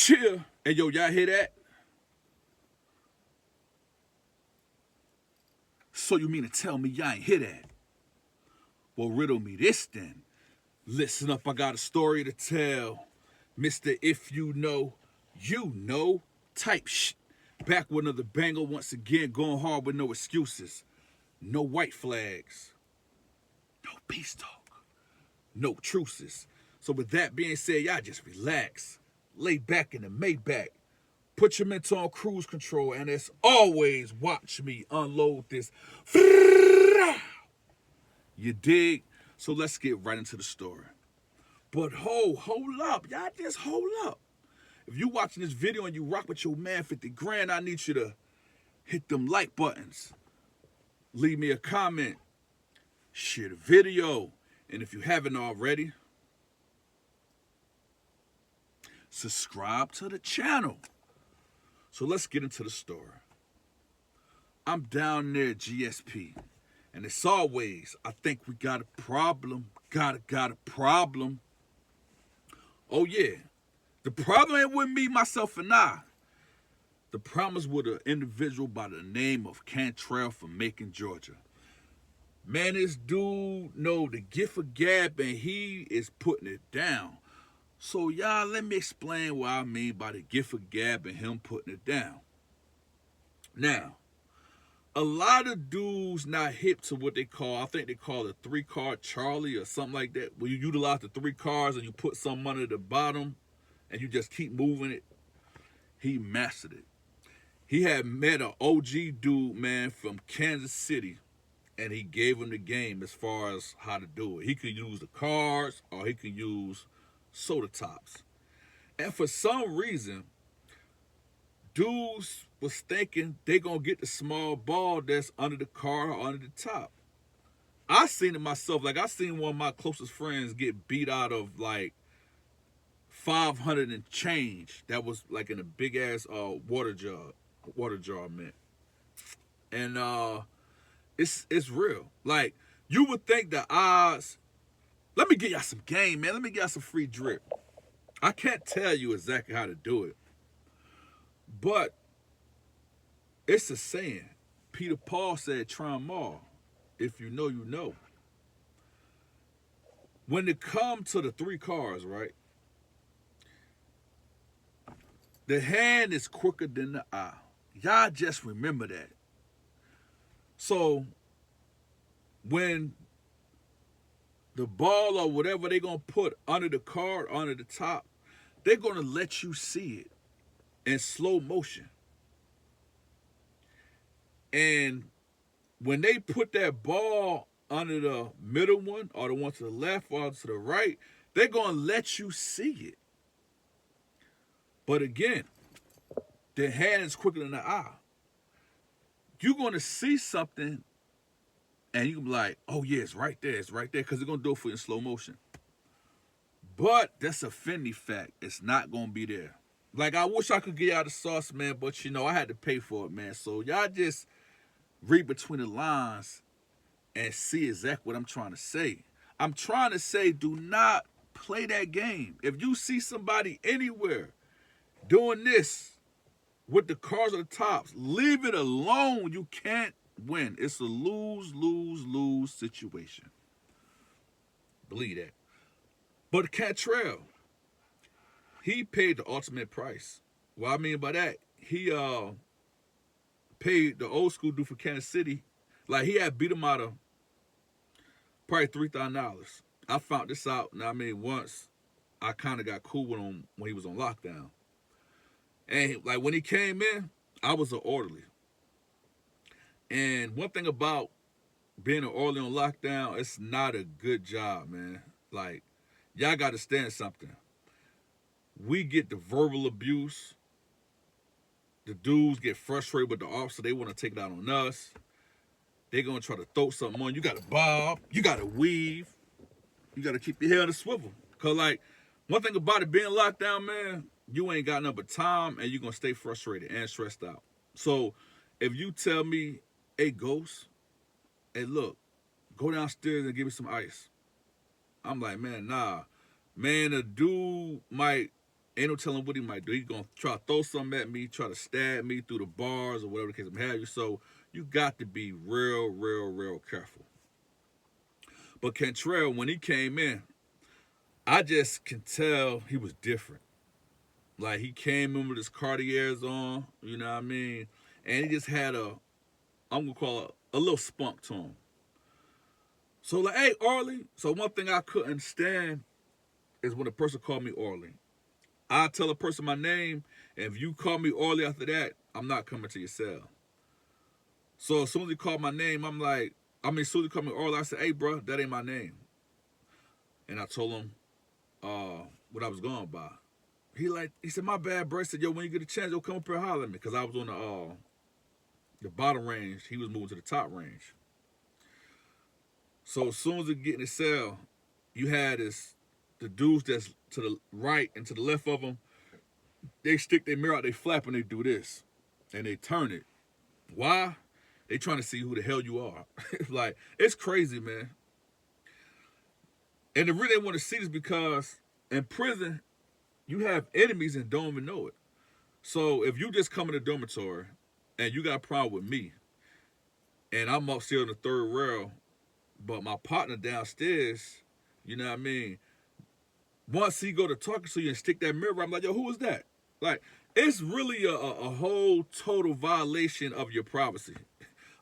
Chill. Hey, yo, y'all hear that? So you mean to tell me y'all ain't hear that? Well, riddle me this then. Listen up, I got a story to tell. Mr. If you know type shit. Back with another banger once again, going hard with no excuses. No white flags. No peace talk. No truces. So with that being said, y'all just relax. Lay back in the Maybach. Put your mental on cruise control, and as always, watch me unload this. You dig? So let's get right into the story. But hold up. Y'all just hold up. If you watching this video and you rock with your man 50 grand, I need you to hit them like buttons. Leave me a comment. Share the video. And if you haven't already, subscribe to the channel. So let's get into the story. I'm down there at GSP. And as always, I think we got a problem. Got a problem. Oh yeah. The problem ain't with me, myself, and I. The problem is with an individual by the name of Kantrail from Macon, Georgia. Man, this dude know the gift of gab, and he is putting it down. So y'all, let me explain what I mean by the gift of gab and him putting it down. Now, a lot of dudes not hip to what they call, I think they call it 3-card Charlie or something like that, where you utilize the 3 cards and you put some under the bottom and you just keep moving it. He mastered it. He had met an OG dude, man, from Kansas City, and he gave him the game as far as how to do it. He could use the cards or he could use soda tops. And for some reason, dudes was thinking they gonna get the small ball that's under the card or under the top. I seen it myself. Like, I seen one of my closest friends get beat out of like 500 and change. That was like in a big ass water jar, man. And it's real. Like, you would think the odds. Let me get y'all some game, man. Let me get y'all some free drip. I can't tell you exactly how to do it, but it's a saying. Peter Paul said, "Try 'em all. If you know, you know." When it comes to the 3 cards, right? The hand is quicker than the eye. Y'all just remember that. So when the ball or whatever they're going to put under the card, under the top, they're going to let you see it in slow motion. And when they put that ball under the middle one or the one to the left or to the right, they're going to let you see it. But again, the hand is quicker than the eye. You're going to see something and you can be like, oh yeah, it's right there, because they're going to do it for you in slow motion. But that's a Fendi fact. It's not going to be there. Like, I wish I could get y'all the sauce, man, but I had to pay for it, man. So y'all just read between the lines and see exactly what I'm trying to say. I'm trying to say, do not play that game. If you see somebody anywhere doing this with the cards on the tops, leave it alone. You can't win. It's a lose situation. Believe that. But Kantrail, he paid the ultimate price. What I mean by that, he paid the old school dude for Kansas City. Like, he had beat him out of probably $3,000. I found this out, and I mean, once I kind of got cool with him when he was on lockdown. And like, when he came in, I was an orderly. And one thing about being an orderly on lockdown, it's not a good job, man. Like, y'all got to stand something. We get the verbal abuse. The dudes get frustrated with the officer. They want to take it out on us. They're going to try to throw something on. You got to bob. You got to weave. You got to keep your head on the swivel. Because, like, one thing about it being locked down, man, you ain't got nothing but time, and you're going to stay frustrated and stressed out. So if you tell me, hey, Ghost, hey, look, go downstairs and give me some ice. I'm like, man, nah. Man, a dude might Ain't no telling what he might do. He's gonna try to throw something at me, try to stab me through the bars or whatever the case may have you. So you got to be real careful. But Kantrail, when he came in, I just can tell he was different. Like he came in with his Cartiers on, you know what I mean? And he just had I'm gonna call it a little spunk to him. So like, hey, Arlie. So one thing I couldn't stand is when a person called me Arlie. I tell a person my name, and if you call me Arlie after that, I'm not coming to your cell. So as soon as he called my name, as soon as he called me Arlie, I said, hey, bro, that ain't my name. And I told him what I was going by. He said, my bad, bro. He said, yo, when you get a chance, yo, come up here and holler at me. Because I was on the bottom range. He was moving to the top range. So as soon as he get in the cell, you had the dudes that's to the right and to the left of them, they stick their mirror out, they flap, and they do this. And they turn it. Why? They trying to see who the hell you are. Like, it's crazy, man. And the reason they want to see this because in prison, you have enemies and don't even know it. So if you just come in the dormitory and you got a problem with me, and I'm upstairs in the third rail, but my partner downstairs, you know what I mean? Once he go to talking to you and stick that mirror, I'm like, yo, who is that? Like, it's really a whole total violation of your privacy.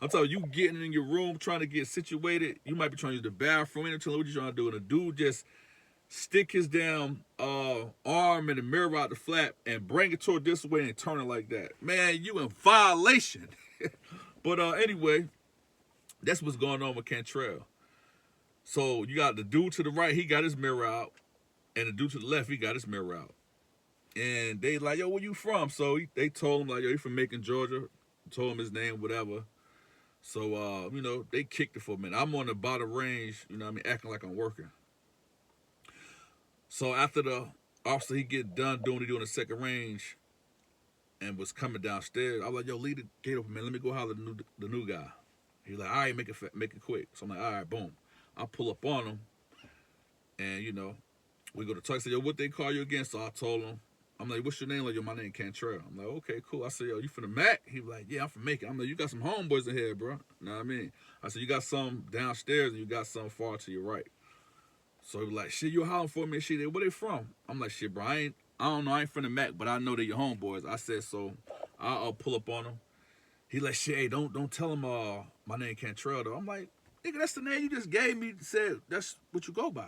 I'm telling you, getting in your room, trying to get situated, you might be trying to use the bathroom, and telling what you're trying to do, and a dude just stick his damn arm in the mirror out the flap and bring it toward this way and turn it like that. Man, you in violation. But anyway, that's what's going on with Kantrail. So you got the dude to the right, he got his mirror out, and the dude to the left, he got his mirror out. And they like, yo, where you from? So they told him, like, yo, you from Macon, Georgia. Told him his name, whatever. So, they kicked it for a minute. I'm on the bottom range, acting like I'm working. So after the officer, he get done doing what he doing the second range and was coming downstairs, I was like, yo, leave the gate open, man. Let me go holler at the new guy. He's like, all right, make it quick. So I'm like, all right, boom. I pull up on him, and, we go to talk. I said, yo, what they call you again? So I told him, I'm like, what's your name? Like, yo, my name Kantrail. I'm like, okay, cool. I said, yo, you from the Mac? He was like, yeah, I'm from Macon. I'm like, you got some homeboys in here, bro. You know what I mean? I said, you got some downstairs and you got some far to your right. So he was like, shit, you hollering for me? Shit, where they from? I'm like, shit, bro, I don't know. I ain't from the Mac, but I know they're your homeboys. I said, so I'll pull up on him. He like, shit, hey, don't tell him my name Kantrail, though. I'm like, nigga, that's the name you just gave me. Said, that's what you go by.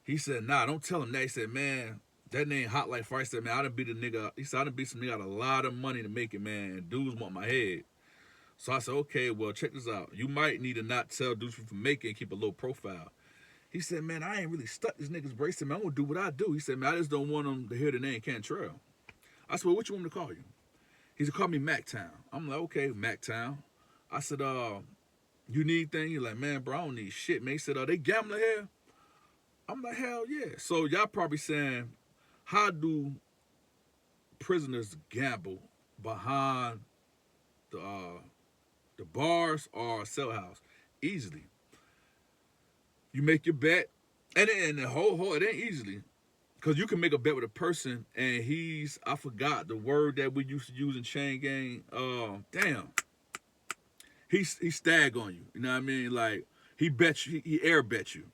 He said, nah, don't tell him that. He said, man, that name hot like fire. He said, man, I done beat a nigga. He said, I done beat some nigga out a lot of money to make it, man. And dudes want my head. So I said, okay, well, check this out. You might need to not tell dudes from Macon and keep a low profile. He said, man, I ain't really stuck this nigga's brace. He said, man, I'm going to do what I do. He said, man, I just don't want him to hear the name Kantrail. I said, well, what you want me to call you? He said, call me Mactown. I'm like, okay, Mactown. I said, you need anything? He's like, man, bro, I don't need shit, man. He said, they gambling here? I'm like, hell yeah. So y'all probably saying, how do prisoners gamble behind the bars or cell house? Easily. You make your bet, and the whole it ain't easily, because you can make a bet with a person, and I forgot the word that we used to use in chain gang. He stag on you. You know what I mean? Like he bet you, he air bet you.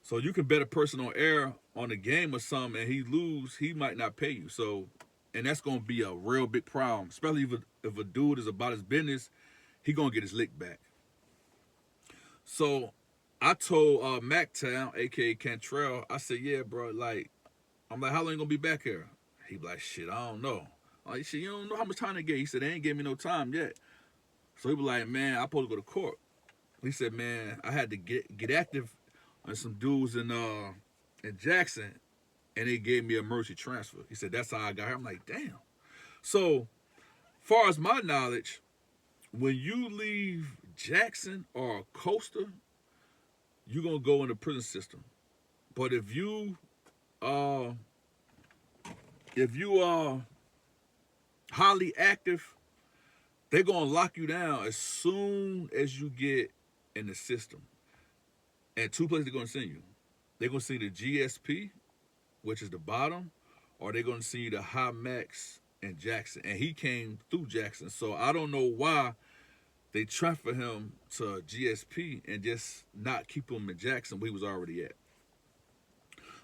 So you can bet a person on air on a game or something, and he lose, he might not pay you. So, and that's gonna be a real big problem, especially if a dude is about his business, he gonna get his lick back. So I told Mactown, aka Kantrail, I said, yeah, bro, like, I'm like, how long you gonna be back here? He be like, shit, I don't know. I'm like, shit, you don't know how much time they gave? He said, they ain't gave me no time yet. So he be like, man, I'm supposed to go to court. He said, man, I had to get active on some dudes in Jackson, and they gave me a mercy transfer. He said, that's how I got here. I'm like, damn. So, far as my knowledge, when you leave Jackson or Costa, you're gonna go in the prison system. But if you are highly active, they're gonna lock you down as soon as you get in the system. And two places they're gonna send you. They're gonna send you to GSP, which is the bottom, or they're gonna send you to High Max in Jackson. And he came through Jackson. So I don't know why they transfer him to GSP and just not keep him in Jackson where he was already at.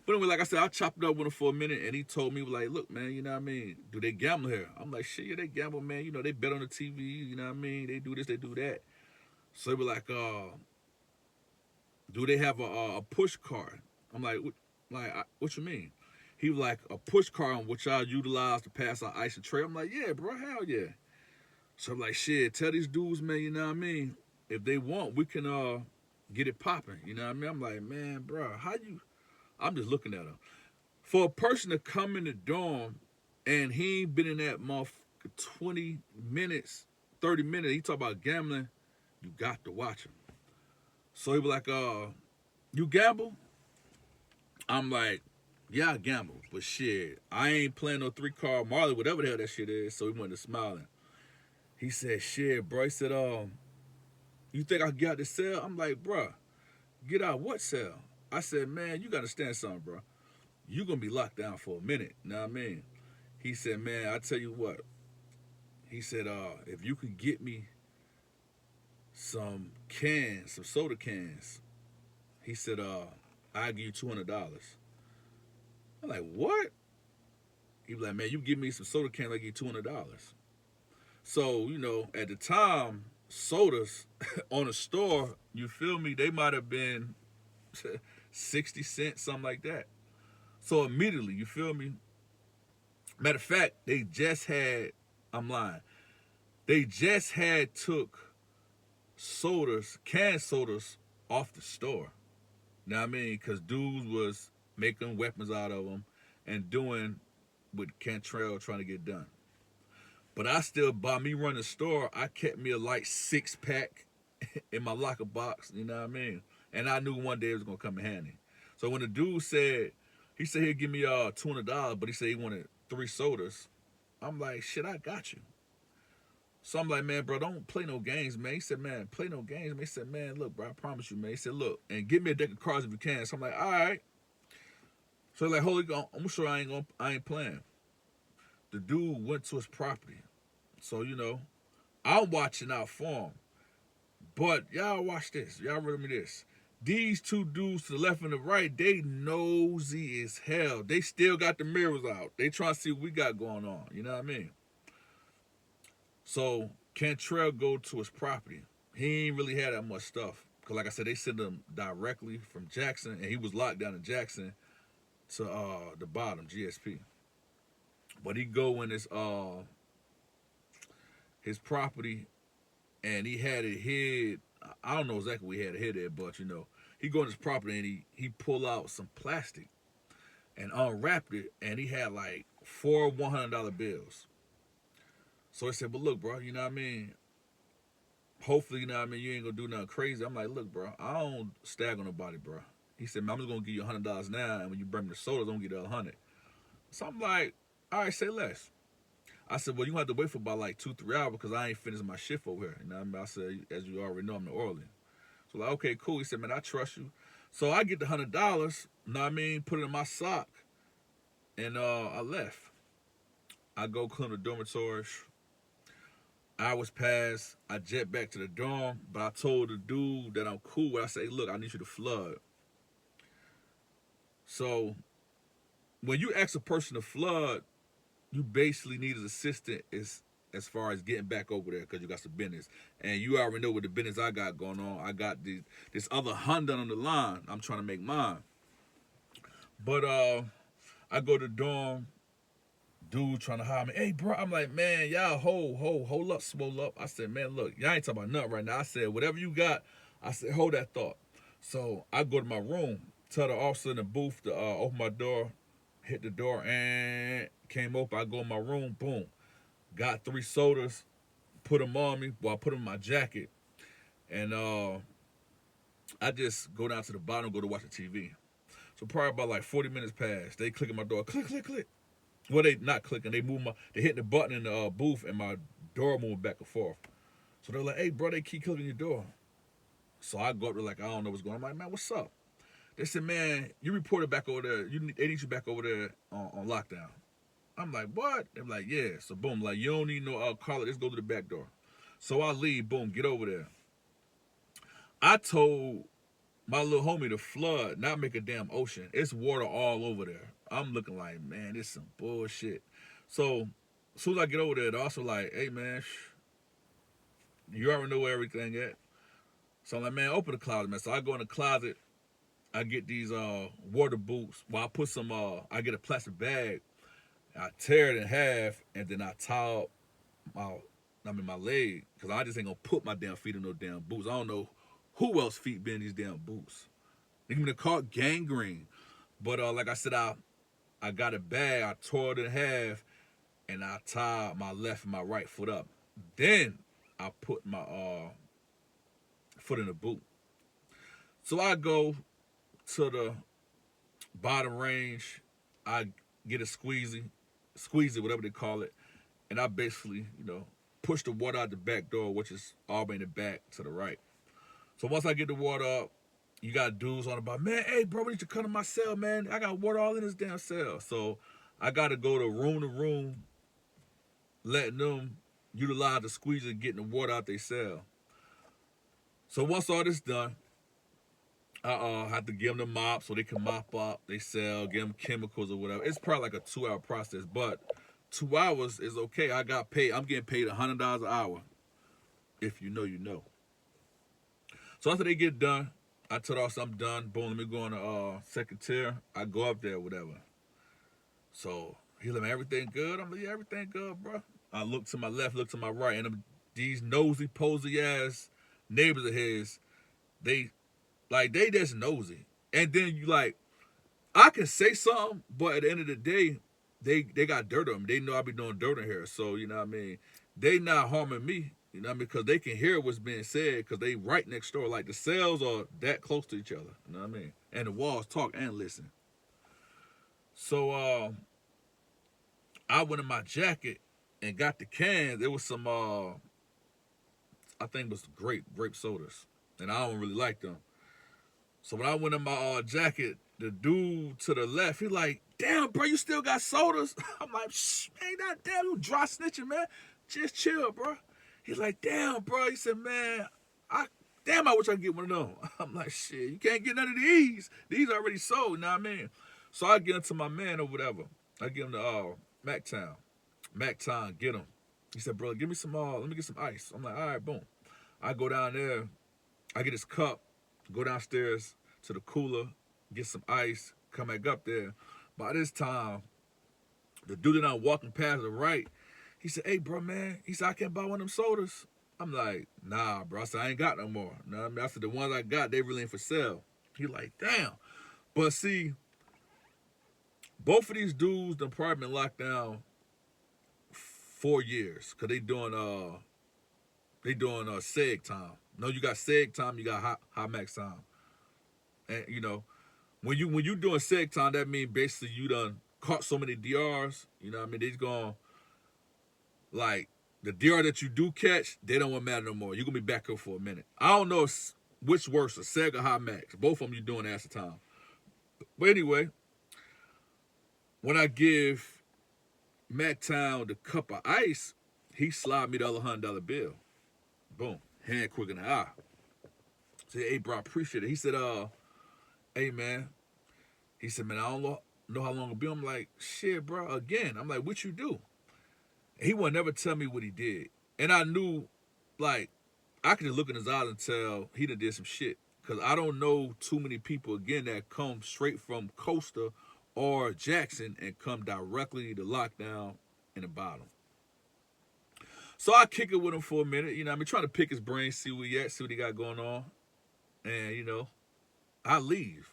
But anyway, like I said, I chopped it up with him for a minute, and he told me, like, look, man, you know what I mean? Do they gamble here? I'm like, shit, yeah, they gamble, man. You know, they bet on the TV, you know what I mean? They do this, they do that. So they were like, do they have a push card? I'm like, what you mean? He was like, a push card which I utilize to pass our ice and trail. I'm like, yeah, bro, hell yeah. So I'm like, shit, tell these dudes, man, you know what I mean? If they want, we can get it popping. You know what I mean? I'm like, man, bro, how you? I'm just looking at him. For a person to come in the dorm and he ain't been in that motherfucker 20 minutes, 30 minutes, he talk about gambling, you got to watch him. So he was like, you gamble? I'm like, yeah, I gamble. But shit, I ain't playing no 3-card Marley, whatever the hell that shit is. So he went to smiling. He said, shit, bro. He said, you think I can get out the cell? I'm like, bro, get out what cell? I said, man, you got to understand something, bro. You going to be locked down for a minute. You know what I mean? He said, man, I tell you what. He said, if you could get me some cans, some soda cans, he said, I'll give you $200. I'm like, what? He was like, man, you give me some soda cans, I'll give you $200. So, you know, at the time, sodas on a store, you feel me, they might have been 60 cents, something like that. So immediately, you feel me? Matter of fact, they just had, I'm lying, they just had took sodas, canned sodas off the store. You know what I mean? Because dudes was making weapons out of them and doing what Kantrail trying to get done. But I still, by me running the store, I kept me a light 6-pack in my locker box, you know what I mean? And I knew one day it was going to come in handy. So when the dude said, he said he'd give me $200, but he said he wanted 3 sodas, I'm like, shit, I got you. So I'm like, man, bro, don't play no games, man. He said, man, play no games, man. He said, man, look, bro, I promise you, man. He said, look, and give me a deck of cards if you can. So I'm like, all right. So like, holy God, I'm sure I ain't playing. The dude went to his property. So, you know, I'm watching out for him. But y'all watch this. Y'all read me this. These two dudes to the left and the right, they nosy as hell. They still got the mirrors out. They trying to see what we got going on. You know what I mean? So Kantrail go to his property. He ain't really had that much stuff. Because like I said, they sent him directly from Jackson. And he was locked down in Jackson to the bottom, GSP. But he go in his property and he had it hid. I don't know exactly where he had it hid at, but you know, he go in his property and he pull out some plastic and unwrapped it, and he had like 4 $100 bills. So he said, but look, bro, you know what I mean? Hopefully, you know what I mean, you ain't gonna do nothing crazy. I'm like, look, bro, I don't stag on nobody, bro. He said, man, I'm just gonna give you $100 now, and when you bring me the sodas, I'm gonna give you the 100. So I'm like, all right, say less. I said, well, you have to wait for about like 2-3 hours because I ain't finished my shift over here. You know what I mean? I said, as you already know, I'm in Orleans. So like, okay, cool. He said, man, I trust you. So I get the $100, you know what I mean, put it in my sock, and I left. I go clean the dormitories. Hours pass. I jet back to the dorm, but I told the dude that I'm cool with. I say, look, I need you to flood. So when you ask a person to flood, you basically need his assistant as far as getting back over there because you got some business. And you already know what the business I got going on. I got this other Honda on the line. I'm trying to make mine. But I go to the dorm. Dude trying to hire me. Hey, bro. I'm like, man, y'all hold up, swole up. I said, man, look, y'all ain't talking about nothing right now. I said, whatever you got, I said, hold that thought. So I go to my room, tell the officer in the booth to open my door, hit the door, and came open. I go in my room, boom. Got 3 sodas, put them on me, I put them in my jacket. And I just go down to the bottom, go to watch the TV. So probably about like 40 minutes passed. They clicking my door, click, click, click. Well, they not clicking. They hit the button in the booth, and my door moved back and forth. So they're like, "Hey, bro, they keep clicking your door." So I go up there like, I don't know what's going on. I'm like, man, what's up? They said, man, you reported back over there. They need you back over there on lockdown. I'm like, what? They're like, yeah. So boom, like you don't need no collar. Let's go to the back door. So I leave. Boom, get over there. I told my little homie to flood, not make a damn ocean. It's water all over there. I'm looking like, man, this some bullshit. So as soon as I get over there, they're also like, hey man, you already know where everything at. So I'm like, man, open the closet, man. So I go in the closet. I get these water boots. Well, I put some. I get a plastic bag. I tear it in half, and then I tie up my leg, because I just ain't gonna put my damn feet in no damn boots. I don't know who else feet be in these damn boots. They even called gangrene. But like I said, I got a bag. I tore it in half, and I tied my left and my right foot up. Then I put my foot in the boot. So I go to the bottom range. I get a squeezy, whatever they call it, and I basically, push the water out the back door, which is all in the back to the right. So once I get the water up, you got dudes on about, man, hey, bro, we need to come to my cell, man. I got water all in this damn cell. So I got to go to room, letting them utilize the squeezer and getting the water out their cell. So once all this done, I have to give them the mop so they can mop up they cell, give them chemicals or whatever. It's probably like a 2-hour process, but 2 hours is okay. I got paid. I'm getting paid $100 an hour. If you know, you know. So after they get done, I tell off I'm done. Boom, let me go on the second tier. I go up there, whatever. So he's like, man, everything good? I'm like, yeah, everything good, bro. I look to my left, look to my right, and these nosy, posy ass neighbors of his, they just nosy. And then you like, I can say something, but at the end of the day, they got dirt on them. They know I be doing dirt in here. So, you know what I mean? They not harming me, you know what I mean? Because they can hear what's being said because they right next door. Like the cells are that close to each other, you know what I mean? And the walls talk and listen. So I went in my jacket and got the cans. There was some, I think it was grape sodas. And I don't really like them. So when I went in my jacket, the dude to the left, he like, damn, bro, you still got sodas? I'm like, shh, ain't that damn, you dry snitching, man. Just chill, bro. He's like, damn, bro. He said, man, I wish I could get one of them. I'm like, shit, you can't get none of these. These already sold, you know what I mean? So I get into my man or whatever. I give him the MacTown. MacTown, get him. He said, bro, give me some, let me get some ice. I'm like, all right, boom. I go down there. I get his cup, go downstairs to the cooler, get some ice, come back up there. By this time, the dude that I'm walking past the right, he said, hey, bro, man. He said, I can't buy one of them sodas. I'm like, nah, bro. I said, I ain't got no more. You know what I mean? I said, the ones I got, they really ain't for sale. He like, damn. But see, both of these dudes done probably been locked down 4 years because they doing seg time. No, you got seg time, you got high max time. And when you doing seg time, that means basically you done caught so many DRs. You know what I mean? They's going, like, the DR that you do catch, they don't want to matter no more. You're going to be back up for a minute. I don't know which worse, a seg or high max. Both of them you doing at the time. But anyway, when I give MacTown the cup of ice, he slide me the other $100 bill. Boom. Hand quick in the eye. Say, hey, bro, I appreciate it. He said, hey, man. He said, man, I don't know how long it'll be. I'm like, shit, bro, again. I'm like, what you do? He would never tell me what he did. And I knew, like, I could just look in his eyes and tell he done did some shit. Because I don't know too many people, again, that come straight from Costa or Jackson and come directly to lockdown in the bottom. So I kick it with him for a minute. You know, I mean, trying to pick his brain, see where he at, see what he got going on. And, I leave.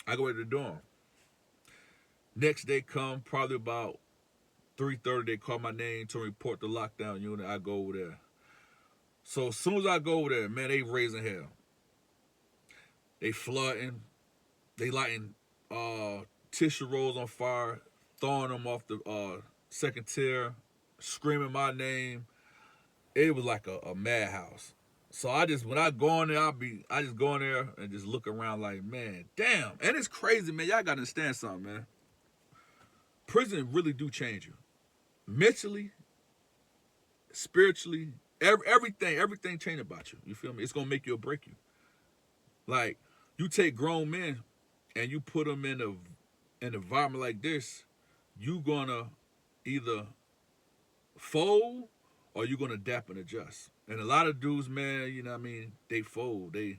I go to the dorm. Next day come, probably about 3:30, they call my name to report the lockdown unit. I go over there. So as soon as I go over there, man, they raising hell. They flooding. They lighting tissue rolls on fire, throwing them off the second tier, screaming my name. It was like a madhouse. So when I go in there, I just go in there and just look around like, man, damn. And it's crazy, man. Y'all gotta understand something, man. Prison really do change you. Mentally, spiritually, everything change about you. You feel me? It's gonna make you or break you. Like, you take grown men and you put them in an environment like this, you gonna either fold or you gonna adapt and adjust. And a lot of dudes, man, you know what I mean, they fold. They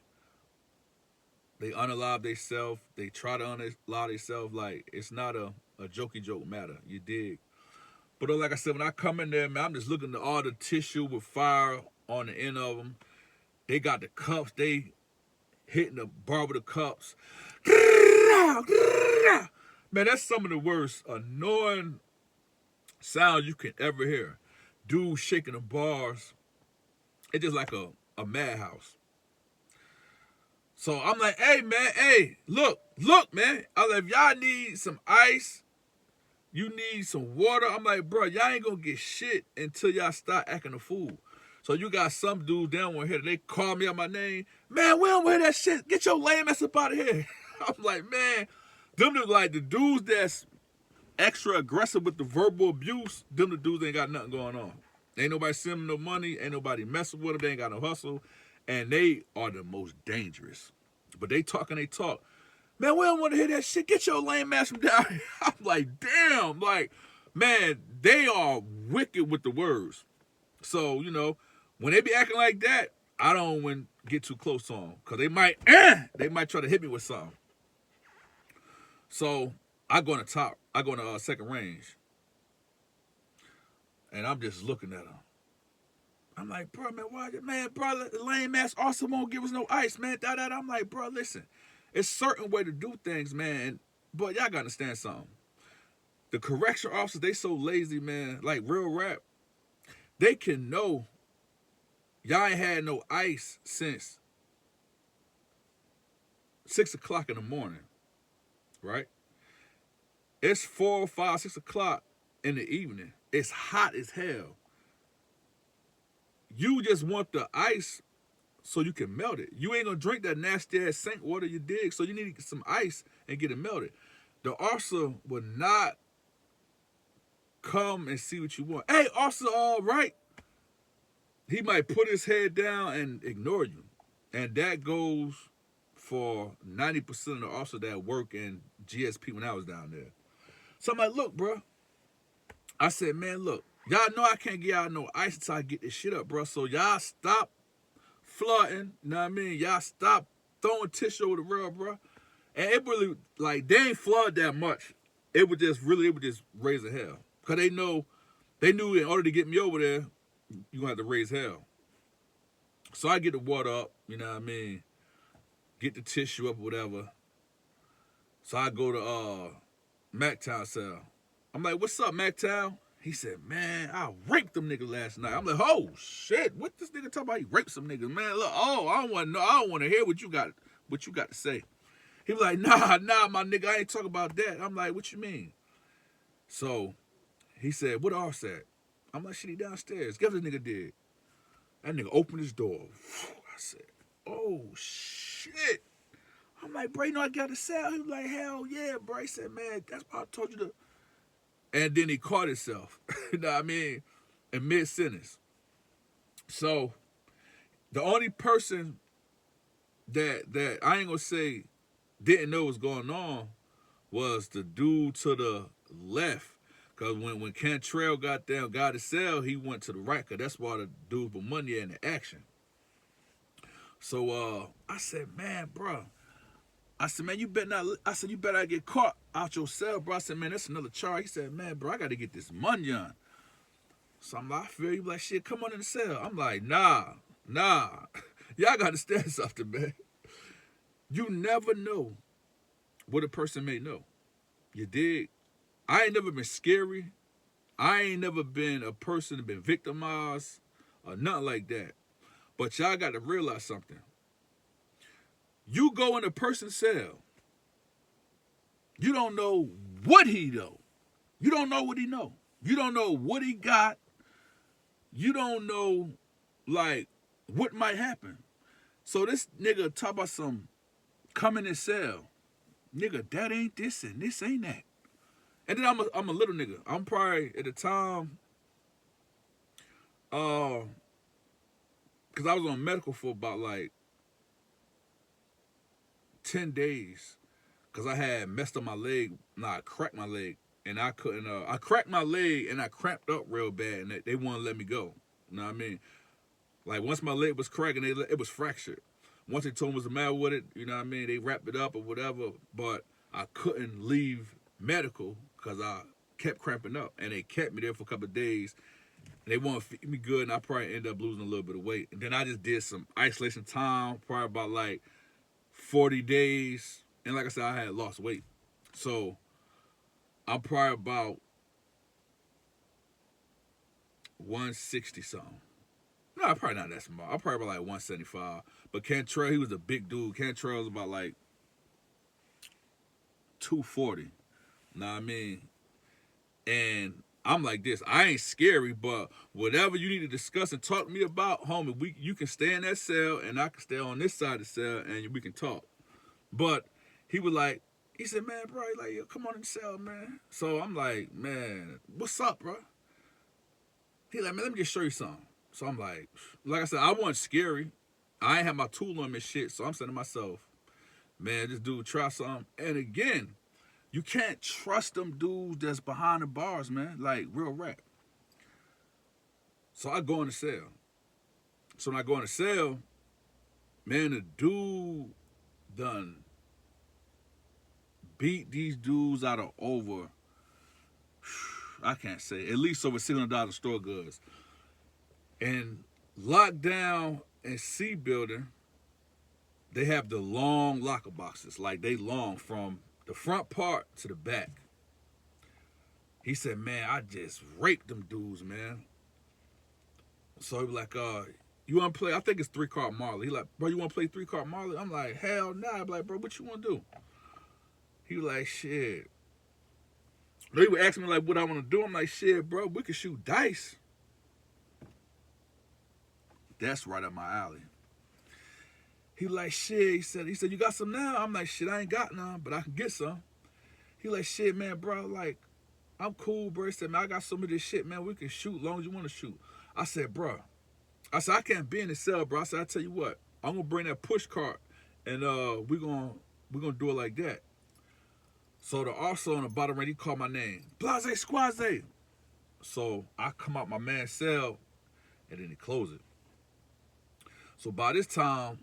unalive themselves. They try to unalive themselves. Like, it's not a jokey joke matter. You dig? But like I said, when I come in there, man, I'm just looking at all the tissue with fire on the end of them. They got the cups. They hitting the bar with the cups. Man, that's some of the worst annoying sounds you can ever hear. Dudes shaking the bars. It's just like a madhouse. So I'm like, hey, man, hey, look, man. I'm like, if y'all need some ice, you need some water. I'm like, bro, y'all ain't gonna get shit until y'all start acting a fool. So you got some dudes down one here, they call me out my name. Man, we don't wear that shit. Get your lame ass up out of here. I'm like, man, them are like the dudes that's extra aggressive with the verbal abuse, them the dudes ain't got nothing going on. Ain't nobody sending them no money, ain't nobody messing with them, they ain't got no hustle, and they are the most dangerous. But they talk and they talk. Man, we don't want to hear that shit. Get your lame ass from down here. I'm like, damn, like, man, they are wicked with the words. So, you know, when they be acting like that, I don't want to get too close to them, because they might try to hit me with something. So I go in the top. I go in the second range. And I'm just looking at them. I'm like, bro, man, why, man, brother, the lame ass also won't give us no ice, man. I'm like, bro, listen, it's a certain way to do things, man. But y'all gotta understand something. The correction officers, they so lazy, man. Like real rap, they can know y'all ain't had no ice since 6 o'clock in the morning, right? It's 4, 5, 6 o'clock in the evening. It's hot as hell. You just want the ice so you can melt it. You ain't gonna drink that nasty ass sink water, you dig? So you need to get some ice and get it melted. The officer will not come and see what you want. Hey, officer, all right. He might put his head down and ignore you. And that goes for 90% of the officers that work in GSP when I was down there. So I'm like, look, bro. I said, man, look, y'all know I can't get y'all no ice until I get this shit up, bro. So y'all stop flooding, you know what I mean? Y'all stop throwing tissue over the rail, bro. And it really, like, they ain't flood that much. It would just raise a hell. Because they knew in order to get me over there, you're going to have to raise hell. So I get the water up, you know what I mean? Get the tissue up, whatever. So I go to MacTown cell. I'm like, what's up, MacTown? He said, man, I raped them niggas last night. I'm like, oh, shit. What this nigga talking about? He raped some niggas. Man, look, I don't want to know. I don't want to hear what you got to say. He was like, nah, my nigga, I ain't talking about that. I'm like, what you mean? So he said, what R said? I'm like, shit, he downstairs. Guess what this nigga did? That nigga opened his door. I said, oh, shit. I'm like, bro, you know I got to sell? He was like, hell yeah, bro. He said, man, that's why I told you to. And then he caught himself, you know what I mean, in mid-sentence. So the only person that I ain't going to say didn't know what's going on was the dude to the left. Because when Kantrail got his cell, he went to the right, because that's why the dude with money in the action. So I said, man, bro. I said, man, you better not get caught out your cell, bro. I said, man, that's another charge. He said, man, bro, I got to get this money on. So I'm like, I feel you. Like, shit, come on in the cell. I'm like, nah. Y'all got to understand something, man. You never know what a person may know. You dig? I ain't never been scary. I ain't never been a person that been victimized or nothing like that. But y'all got to realize something. You go in a person's cell. You don't know what he know. You don't know what he know. You don't know what he got. You don't know, like, what might happen. So this nigga talk about some come in his cell. Nigga, that ain't this and this ain't that. And then I'm a little nigga. I'm probably at the time, uh, cause I was on medical for about like 10 days, cause I had messed up my leg. Nah, I cracked my leg, and I couldn't. I cracked my leg, and I cramped up real bad, and they wouldn't let me go. You know what I mean? Like once my leg was cracking, it was fractured. Once they told me what's the matter with it, you know what I mean? They wrapped it up or whatever, but I couldn't leave medical because I kept cramping up, and they kept me there for a couple of days. And they want to feed me good, and I probably ended up losing a little bit of weight. And then I just did some isolation time, probably about like 40 days. And like I said, I had lost weight. So I'm probably about 160 something. No, probably not that small. I'm probably about like 175. But Kantrail, he was a big dude. Kantrail was about like 240. Know what I mean? And I'm like this. I ain't scary, but whatever you need to discuss and talk to me about, homie, you can stay in that cell and I can stay on this side of the cell and we can talk. But he was like, he said, man, bro, like, yo, come on in the cell, man. So I'm like, man, what's up, bro? He like, man, let me just show you something. So I'm like I said, I wasn't scary. I ain't have my tool on me shit. So I'm saying to myself, man, this dude try something. And again, you can't trust them dudes that's behind the bars, man. Like real rap. So I go in the cell. So when I go in the cell, man, the dude done beat these dudes out of over, I can't say, at least over $600 store goods. And lockdown and C building, they have the long locker boxes. Like they long from the front part to the back. He said, man, I just raped them dudes, man. So he was like, you want to play? I think it's 3-card Marley. He like, bro, you want to play 3-card Marley? I'm like, hell nah. I'm like, bro, what you want to do? He was like, shit. He would ask me like what I want to do. I'm like, shit, bro, we could shoot dice. That's right up my alley. He like, shit, he said, you got some now? I'm like, shit, I ain't got none, but I can get some. He like, shit, man, bro, like, I'm cool, bro. He said, man, I got some of this shit, man. We can shoot as long as you want to shoot. I said, bro, I can't be in the cell, bro. I said, I tell you what, I'm gonna bring that push cart and we're gonna do it like that. So the officer on the bottom right, he called my name. Blase Squaze. So I come out my man's cell and then he closed it. So by this time,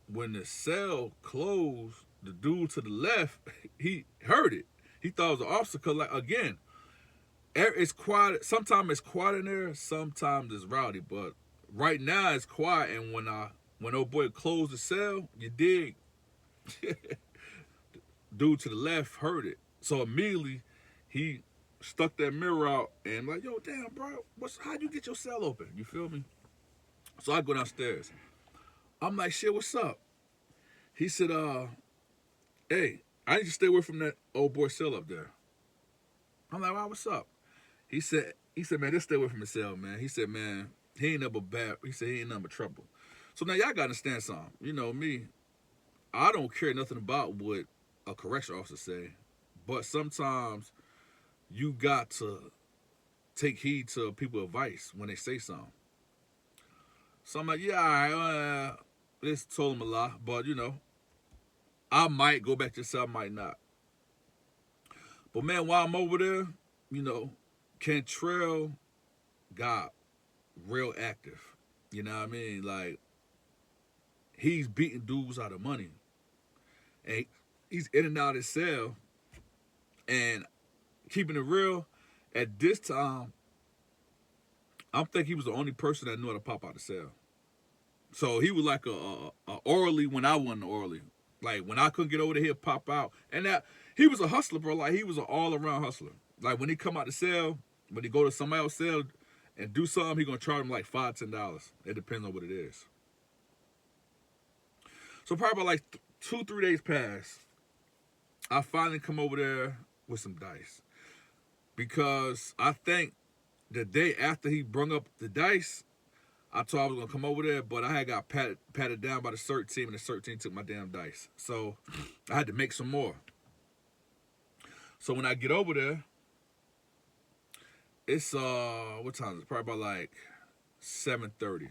when the cell closed, the dude to the left, he heard it. He thought it was an officer, cause like again, it's quiet. Sometimes it's quiet in there, sometimes it's rowdy. But right now it's quiet. And when old boy closed the cell, you dig, dude to the left heard it. So immediately he stuck that mirror out and like, yo, damn, bro, how'd you get your cell open? You feel me? So I go downstairs. I'm like, shit, what's up? He said, hey, I need to stay away from that old boy cell up there. I'm like, wow, what's up? He said, man, just stay away from the cell, man. He said, man, he ain't nothing but bad. He said, he ain't nothing but trouble. So now y'all gotta understand something. You know me, I don't care nothing about what a correction officer say, but sometimes you got to take heed to people's advice when they say something. So I'm like, yeah, all right, this told him a lot, but you know, I might go back to the cell, I might not. But man, while I'm over there, you know, Kantrail got real active. You know what I mean? Like, he's beating dudes out of money. And he's in and out of his cell. And keeping it real, at this time, I think he was the only person that knew how to pop out the cell. So he was like a orally when I wasn't orally. Like when I couldn't get over there, he'd pop out. And that he was a hustler, bro. Like he was an all-around hustler. Like when he come out the cell, when he go to somebody else's cell and do something, he gonna charge him like $5, $10. It depends on what it is. So probably about like 2-3 days pass. I finally come over there with some dice. Because I think the day after he brung up the dice, I told I was gonna come over there, but I had got patted down by the CERT team, and the CERT team took my damn dice. So I had to make some more. So when I get over there, It's what time is it? Probably about like 7:30.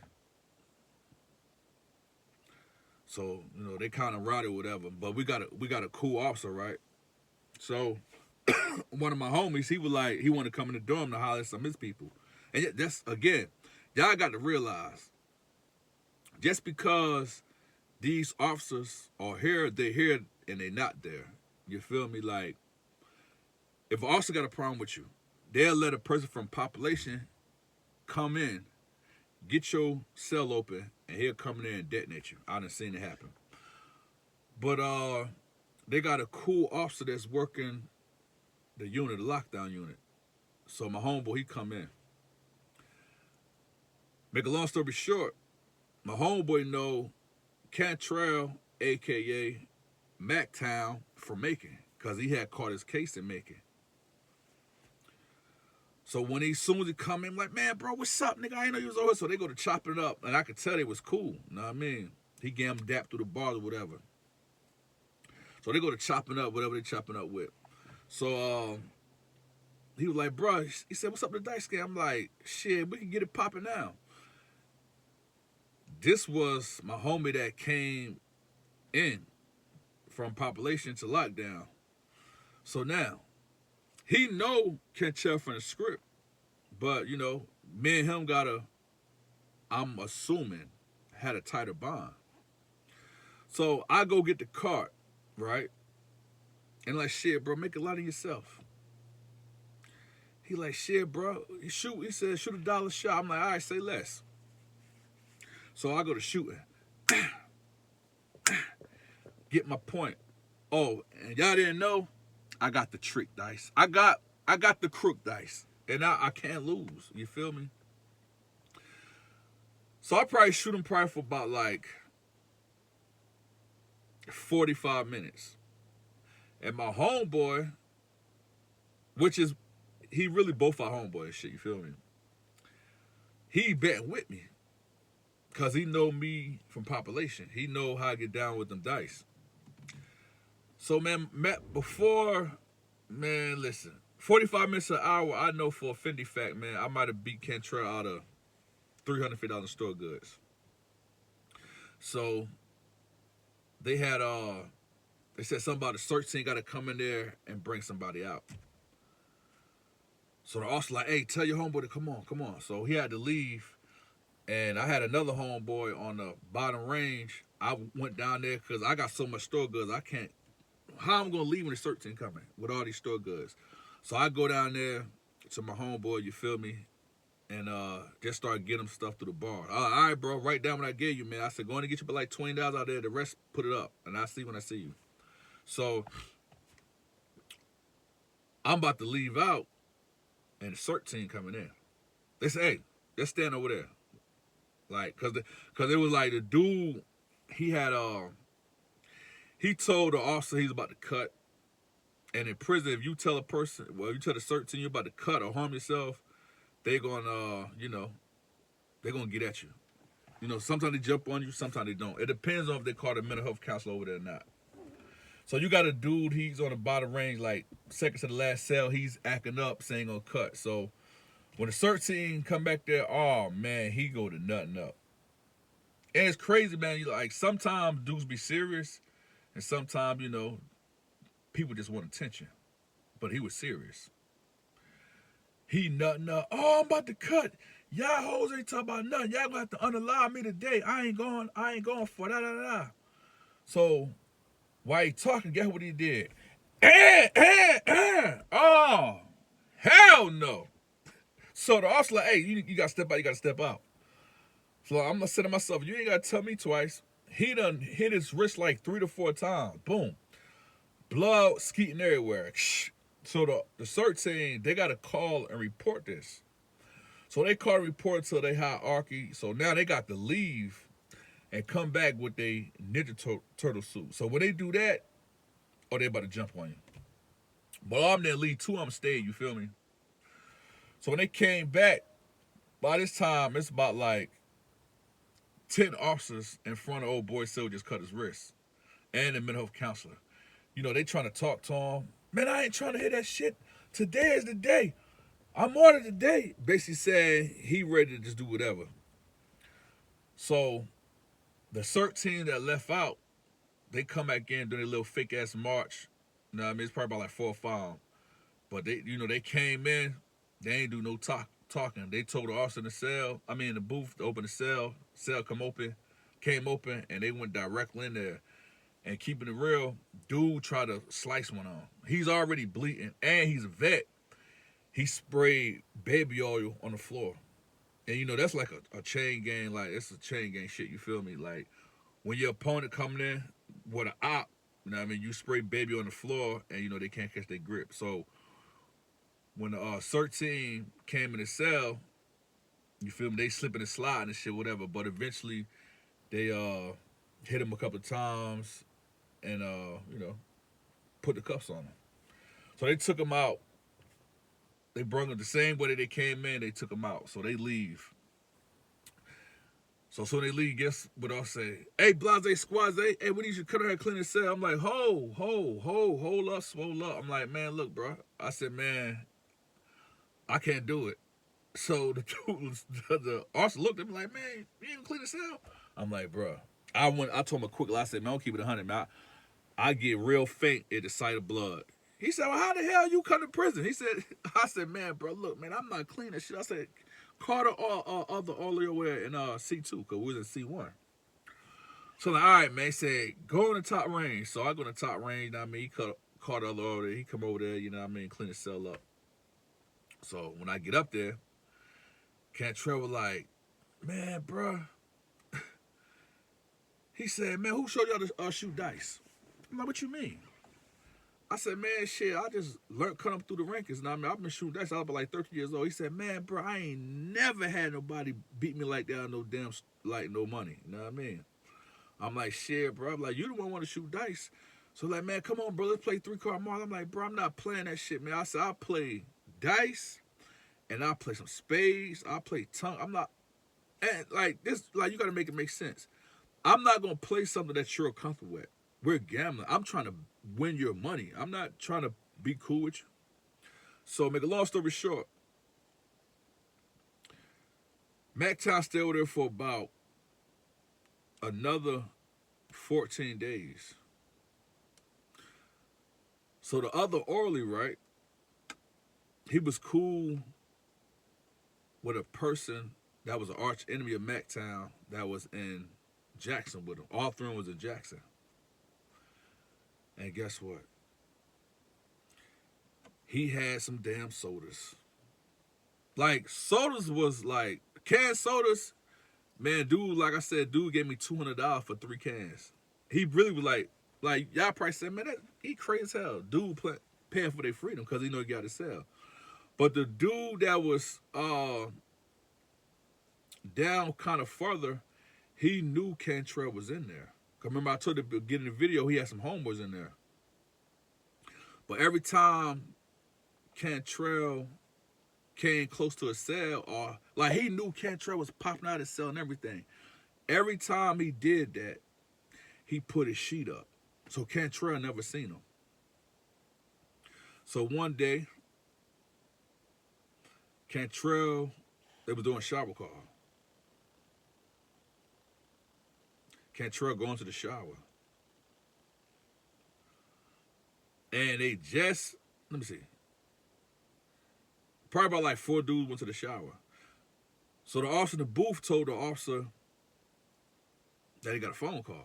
So, they kind of rowdy or whatever. But we got a cool officer, right? So one of my homies, he was like, he wanted to come in the dorm to holler at some of his people. And that's, again, y'all got to realize, just because these officers are here, they're here and they're not there. You feel me? Like, if an officer got a problem with you, they'll let a person from population come in, get your cell open, and he'll come in there and detonate you. I done seen it happen. But they got a cool officer that's working the unit, the lockdown unit. So my homeboy, he come in. Make a long story short, my homeboy know Kantrail, a.k.a. Mactown, from Macon, because he had caught his case in Macon. So when soon as he come in, I'm like, man, bro, what's up, nigga? I ain't know you was over here. So they go to chopping it up, and I could tell they was cool. You know what I mean? He gave him dap through the bars or whatever. So they go to chopping up whatever they chopping up with. So he was like, bro, he said, what's up with the dice game? I'm like, shit, we can get it popping now. This was my homie that came in from population to lockdown. So now, he know Kantrail from the script, but, me and him I'm assuming, had a tighter bond. So I go get the cart, right? And like, shit, bro, make a lot of yourself. He like, shit, bro, he said, shoot $1 shot. I'm like, all right, say less. So I go to shooting. Get my point. Oh, and y'all didn't know, I got the trick dice. I got the crook dice. And I can't lose. You feel me? So I probably shoot him for about like 45 minutes. And my homeboy, which is, he really both our homeboy and shit, you feel me? He betting with me. Because he know me from population. He know how I get down with them dice. So, man, listen. 45 minutes an hour, I know for a Fendi fact, man, I might have beat Kantrail out of $350 store goods. So, they said something about the search team got to come in there and bring somebody out. So the officer like, hey, tell your homeboy to come on. So he had to leave. And I had another homeboy on the bottom range. I went down there because I got so much store goods, I can't. How I'm going to leave when the search team coming with all these store goods? So I go down there to my homeboy, you feel me? And just start getting him stuff through the bar. All right, bro, write down what I gave you, man. I said, go in and get you like $20 out there. The rest, put it up. And I'll see when I see you. So I'm about to leave out, and the search team coming in. They say, hey, just stand over there. Like, cause it was like the dude, he told the officer he's about to cut. And in prison, if you tell you tell the search team you're about to cut or harm yourself, they're gonna, they're gonna get at you. Sometimes they jump on you, sometimes they don't. It depends on if they call the mental health counselor over there or not. So you got a dude, he's on the bottom range, like seconds to the last cell, he's acting up, saying gonna cut. So when the search team come back there, oh man, he go to nothing up. And it's crazy, man. Like sometimes dudes be serious, and sometimes, people just want attention. But he was serious. He nutting up. Oh, I'm about to cut. Y'all hoes ain't talking about nothing. Y'all gonna have to unalive me today. I ain't going for da. So while he talking, guess what he did? Oh, hell no. So the officer like, hey, you gotta step out, you gotta step out. So I'm gonna say to myself, you ain't gotta tell me twice. He done hit his wrist like 3 to 4 times. Boom. Blood skeeting everywhere. So the search team, they gotta call and report this. So they call and report to their hierarchy. So now they got to leave and come back with their Ninja Turtle suit. So when they do that, oh, they about to jump on you. But I'm there, leave 2 of them stayed, you feel me? So when they came back, by this time, it's about like 10 officers in front of old boy Sil just cut his wrist. And the mental health counselor. They trying to talk to him. Man, I ain't trying to hear that shit. Today is the day. I'm ordered today. Basically saying he ready to just do whatever. So the CERT team that left out, they come back in doing a little fake ass march. You know what I mean? It's probably about like 4 or 5. But they, they came in. They ain't do no talking. They told the officer in the cell, the booth to open the cell. Cell came open, and they went directly in there. And keeping it real, dude tried to slice one on. He's already bleeding, and he's a vet. He sprayed baby oil on the floor. And that's like a chain gang, like it's a chain gang shit, you feel me? Like when your opponent coming in with an op, you spray baby on the floor and they can't catch their grip. So when the CERT team came in the cell, you feel me, they slipping and sliding and shit, whatever. But eventually they hit him a couple of times and put the cuffs on him. So they took him out. They brought him the same way that they came in, they took him out. So they leave. So they leave, guess what I'll say? Hey, blase squaze, hey, we need you to cut her and clean the cell. I'm like, hold up, swole up. I'm like, man, look, bro. I said, man, I can't do it. So the officer looked at me like, man, you ain't clean the cell? I'm like, bro. I told him a quick lie. I said, man, I'll keep it 100, man. I get real faint at the sight of blood. He said, well, how the hell you come to prison? I said, man, bro, look, man, I'm not cleaning shit. I said, call the other all the way in C2, because we was in C1. So, like, all right, man, he said, go in the top range. So I go in the top range, he caught the other over there. He come over there, clean the cell up. So when I get up there, Kantrail was like, man, bro. He said, man, who showed y'all to shoot dice? I'm like, what you mean? I said, man, shit, I just learned coming up through the rankings. I've been shooting dice. I was like 13 years old. He said, man, bro, I ain't never had nobody beat me like that on no damn, like, no money. You know what I mean? I'm like, shit, bro. I'm like, you the one want to shoot dice. So, like, man, come on, bro, let's play 3-card mark. I'm like, bro, I'm not playing that shit, man. I said, I'll play dice, and I'll play some spades. I'll play tongue. I'm not, and, like, this, like, you got to make it make sense. I'm not going to play something that you're comfortable with. We're gambling. I'm trying to win your money. I'm not trying to be cool with you. So, make a long story short, MacTown stayed over there for about another 14 days. So the other Orly, right, he was cool with a person that was an arch enemy of MacTown that was in Jackson with him. All three was in Jackson. And guess what? He had some damn sodas. Like, sodas was like, canned sodas, man, dude, like I said, dude gave me $200 for 3 cans. He really was like y'all probably said, man, he crazy as hell. Dude paying for their freedom because he know he got to sell. But the dude that was down kind of further, he knew Kantrail was in there. Cause remember I told you at the beginning of the video, he had some homeboys in there. But every time Kantrail came close to a cell, or like he knew Kantrail was popping out of his cell and everything. Every time he did that, he put his sheet up. So Kantrail never seen him. So one day, Kantrail, they was doing shower call. Kantrail going to the shower. And they just, let me see. Probably about like 4 dudes went to the shower. So the officer in the booth told the officer that he got a phone call.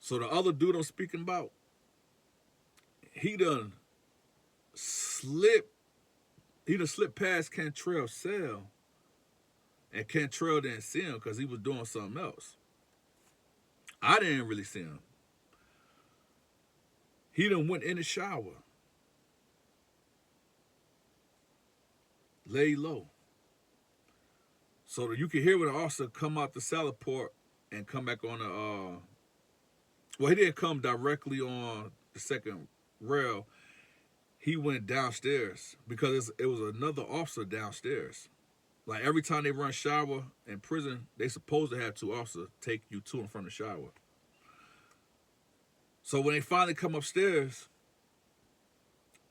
So the other dude I'm speaking about, he done slipped past Kantrail's cell, and Kantrail didn't see him because he was doing something else. I didn't really see him. He done went in the shower, lay low. So that you can hear when the officer come out the salad port and come back on the, well, he didn't come directly on the second rail. He went downstairs because it was another officer downstairs. Like every time they run shower in prison, they supposed to have 2 officers take you to and from the shower. So when they finally come upstairs,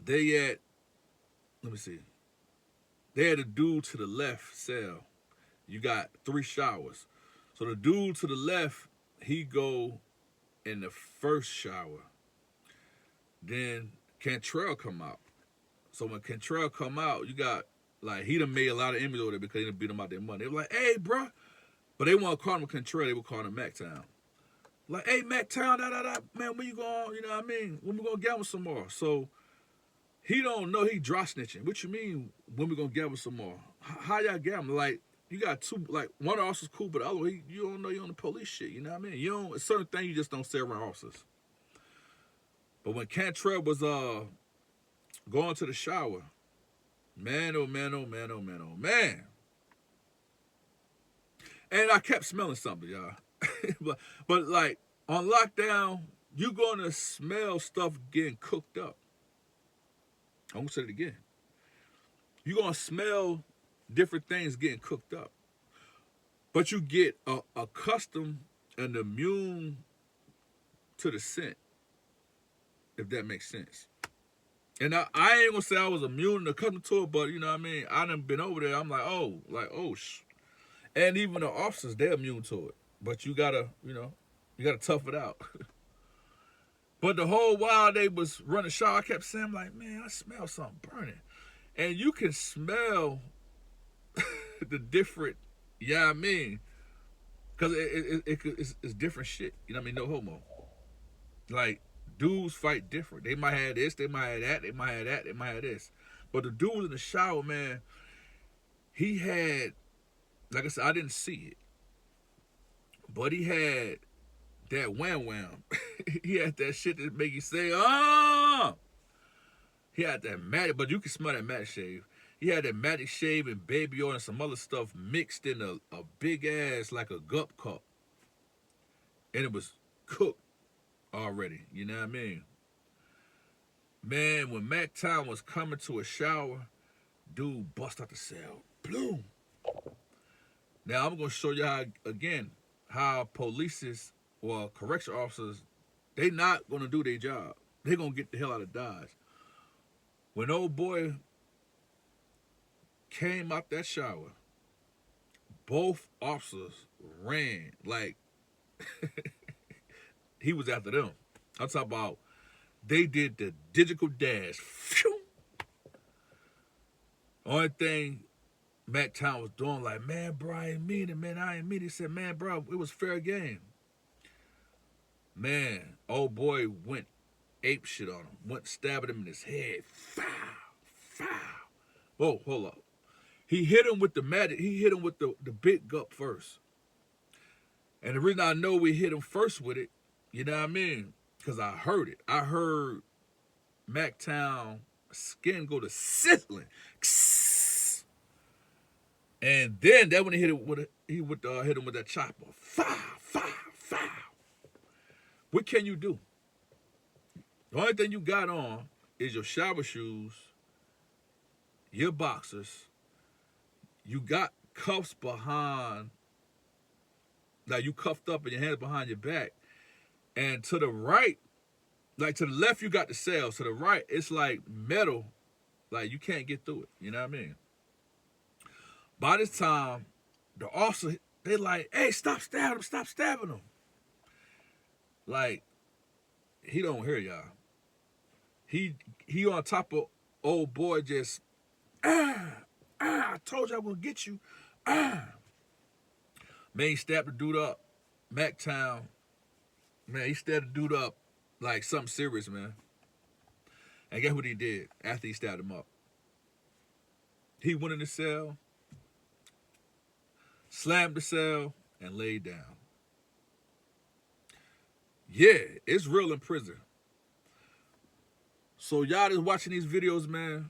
they at let me see. They had a dude to the left cell. You got 3 showers. So the dude to the left, he go in the first shower. Then Kantrail come out. So when Kantrail come out, you got, like, he done made a lot of enemies over there because he done beat them out their money. They were like, hey, bro. But they want to call him Kantrail. They were calling him MacTown. Like, hey, MacTown, man, when you going, you know what I mean? When we going to gamble some more? So he don't know he dry snitching. What you mean, when we going to gamble some more? How y'all gamble? Like, you got 2, like, one of the officers cool, but the other one, you don't know you on the police shit, you know what I mean? You don't, certain things you just don't say around officers. But when Kantrail was going to the shower, man, oh man, oh man, oh man, oh man. And I kept smelling something, y'all. but like, on lockdown, you're going to smell stuff getting cooked up. I'm going to say it again. You're going to smell different things getting cooked up. But you get accustomed and immune to the scent, if that makes sense. And I ain't going to say I was immune and accustomed to it, but you know what I mean? I done been over there. I'm like, oh, and even the officers, they're immune to it. But you gotta, you gotta tough it out. But the whole while they was running shower, I kept saying, like, man, I smell something burning. And you can smell the different, I mean? Because it's different shit. You know what I mean? No homo. Like, dudes fight different. They might have this, they might have that, they might have that, they might have this. But the dude in the shower, man, he had, like I said, I didn't see it. But he had that wham wham. He had that shit that make you say, oh! He had that magic, but you can smell that magic shave. He had that magic shave and baby oil and some other stuff mixed in a big ass, like a gup cup. And it was cooked already, you know what I mean? Man, when MacTown was coming to a shower, dude bust out the cell. Bloom. Now, I'm going to show y'all again how police or correction officers, they not going to do their job. They're going to get the hell out of Dodge. When old boy came out that shower, both officers ran like he was after them. I'm talking about they did the digital dash. Only thing MacTown was doing, like, man, bro, I ain't mean it, man. I ain't mean it. He said, man, bro, it was fair game. Man, old boy went ape shit on him. Went stabbing him in his head. Fow, fow. Whoa, hold up. He hit him with the magic. He hit him with the big gup first. And the reason I know we hit him first with it, you know what I mean? Because I heard it. I heard MacTown skin go to sizzling. And then that when he hit him with hit him with that chopper. Fow, fow, fow. What can you do? The only thing you got on is your shower shoes, your boxers. You got cuffs behind, like you cuffed up and your hands behind your back. And to the right, like to the left, you got the cells. To the right, it's like metal, like you can't get through it. You know what I mean? By this time, the officer, they like, hey, stop stabbing him. Like, he don't hear y'all. He on top of old boy just, I told you I was gonna get you. Man, he stabbed the dude up. MacTown, man, he stabbed the dude up like something serious, man. And guess what he did after he stabbed him up? He went in the cell, slammed the cell, and laid down. Yeah, it's real in prison. So y'all that's watching these videos, man,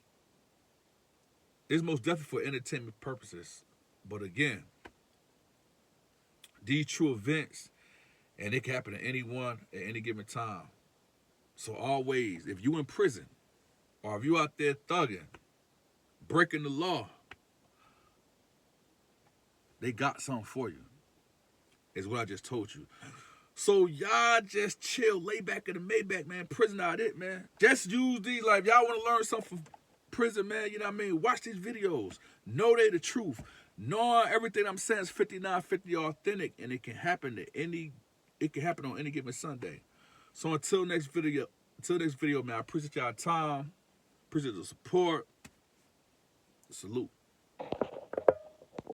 it's most definitely for entertainment purposes. But again, these true events, and it can happen to anyone at any given time. So always, if you in prison, or if you out there thugging, breaking the law, they got something for you. Is what I just told you. So y'all just chill, lay back in the Maybach, man. Prison out it, man. Just use these, like, if y'all want to learn something from prison, man, you know what I mean? Watch these videos. Know they the truth. Know everything I'm saying is 5950 authentic, and it can happen on any given Sunday. So until next video, man, I appreciate y'all time. Appreciate the support. Salute.